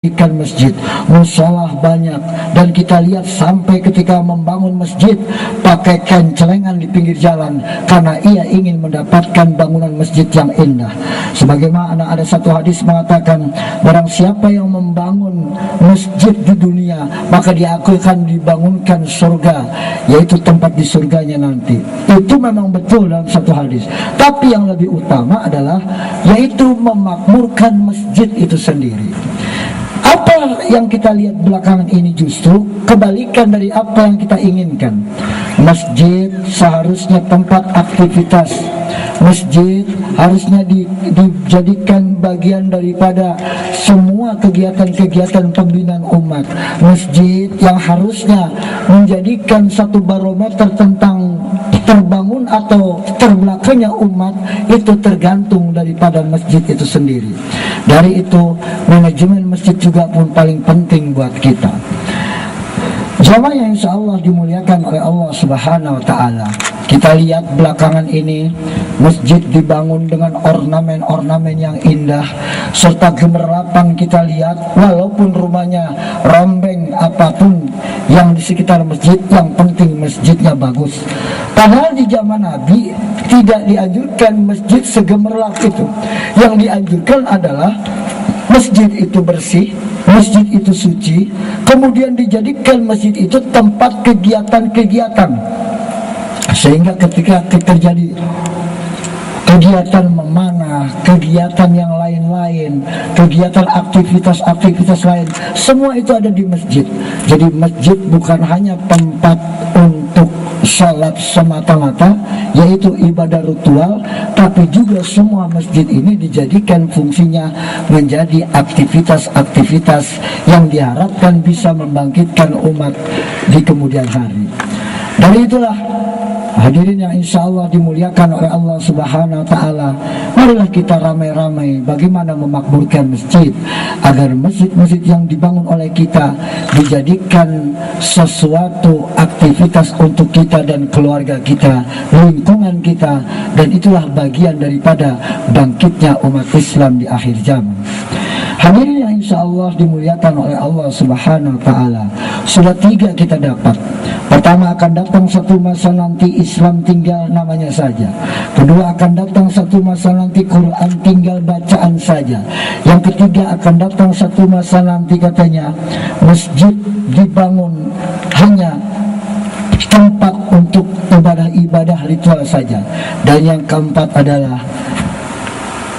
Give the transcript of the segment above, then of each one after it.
mendirikan masjid, musolah banyak, dan kita lihat sampai ketika membangun masjid pakai kain celengan di pinggir jalan karena ia ingin mendapatkan bangunan masjid yang indah. Sebagaimana ada satu hadis mengatakan, barang siapa yang membangun masjid di dunia maka dia akan dibangunkan surga, yaitu tempat di surganya nanti. Itu memang betul dalam satu hadis. Tapi yang lebih utama adalah yaitu memakmurkan masjid itu sendiri. Apa yang kita lihat belakangan ini justru kebalikan dari apa yang kita inginkan. Masjid seharusnya tempat aktivitas. Masjid harusnya dijadikan bagian daripada semua kegiatan-kegiatan pembinaan umat. Masjid yang harusnya menjadikan satu barometer tentang terbangun atau terbelakangnya umat itu tergantung daripada masjid itu sendiri. Dari itu manajemen masjid juga pun paling penting buat kita. Jamaah yang insya Allah dimuliakan oleh Allah Subhanahu wa Ta'ala, kita lihat belakangan ini masjid dibangun dengan ornamen-ornamen yang indah serta gemerlapan. Kita lihat walaupun rumahnya rombeng apapun yang di sekitar masjid, yang penting masjidnya bagus. Padahal di zaman Nabi tidak dianjurkan masjid segemerlap itu. Yang dianjurkan adalah masjid itu bersih, masjid itu suci, kemudian dijadikan masjid itu tempat kegiatan-kegiatan, sehingga ketika terjadi kegiatan memanah, kegiatan yang lain-lain, kegiatan aktivitas lain, semua itu ada di masjid. Jadi masjid bukan hanya tempat untuk salat semata-mata, yaitu ibadah ritual, tapi juga semua masjid ini dijadikan fungsinya menjadi aktivitas-aktivitas yang diharapkan bisa membangkitkan umat di kemudian hari. Dari itulah hadirin yang insya Allah dimuliakan oleh Allah Subhanahu wa Ta'ala, marilah kita ramai-ramai bagaimana memakmurkan masjid agar masjid-masjid yang dibangun oleh kita dijadikan sesuatu aktivitas untuk kita dan keluarga kita, lingkungan kita, dan itulah bagian daripada bangkitnya umat Islam di akhir zaman. Hadirin yang insya Allah dimuliakan oleh Allah Subhanahu wa Ta'ala, sudah 3 kita dapat. Pertama, akan datang satu masa nanti Islam tinggal namanya saja. Kedua, akan datang satu masa nanti Quran tinggal bacaan saja. Yang ketiga, akan datang satu masa nanti katanya masjid dibangun hanya tempat untuk ibadah-ibadah ritual saja. Dan yang keempat adalah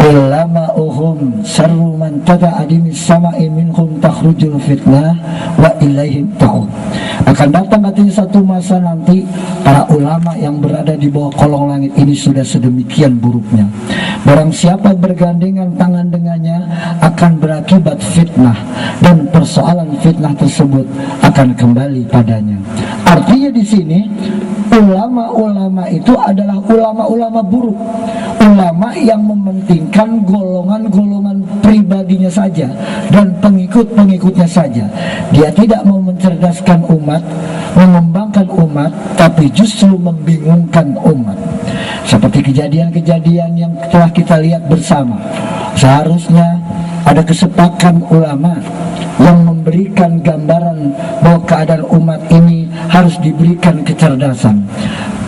ulama'uhum syarru man tada'a dimis sama'i minhum takhrujul fitnah wa ilaihim ta'ud. Akan datang katanya satu masa nanti para ulama yang berada di bawah kolong langit ini sudah sedemikian buruknya. Barang siapa bergandengan tangan dengannya akan berakibat fitnah, dan persoalan fitnah tersebut akan kembali padanya. Artinya di sini ulama-ulama itu adalah ulama-ulama buruk, ulama yang mementingkan golongan-golongan pribadinya saja dan pengikut-pengikutnya saja. Dia tidak mau mencerdaskan umat, mengembangkan umat, tapi justru membingungkan umat. Seperti kejadian-kejadian yang telah kita lihat bersama. Seharusnya ada kesepakatan ulama yang memberikan gambaran bahwa keadaan umat ini harus diberikan kecerdasan.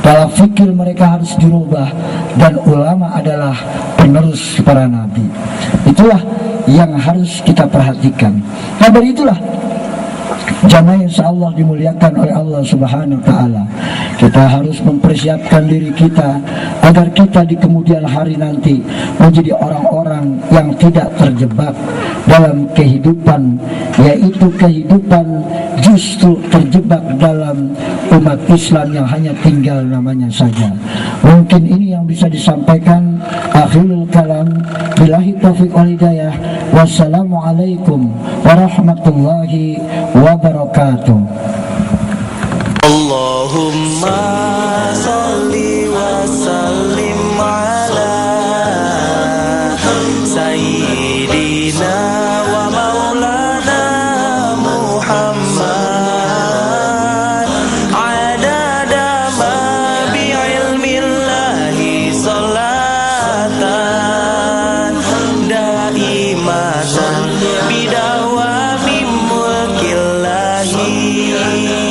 Pola fikir mereka harus dirubah, dan ulama adalah penerus para nabi. Itulah yang harus kita perhatikan. Nah, dari itulah jamaah insya Allah dimuliakan oleh Allah Subhanahu wa Ta'ala, kita harus mempersiapkan diri kita agar kita di kemudian hari nanti menjadi orang-orang yang tidak terjebak dalam kehidupan, yaitu kehidupan justru terjebak dalam umat Islam yang hanya tinggal namanya saja. Mungkin ini yang bisa disampaikan. Akhirul kalam, billahi taufiq wal hidayah. Wassalamualaikum warahmatullahi wabarakatuh. Allahumma salli wa sallim ala sayyidina wa maulana Muhammad adada ma bi'ilmillahi salatan daimatan bidawam العالمين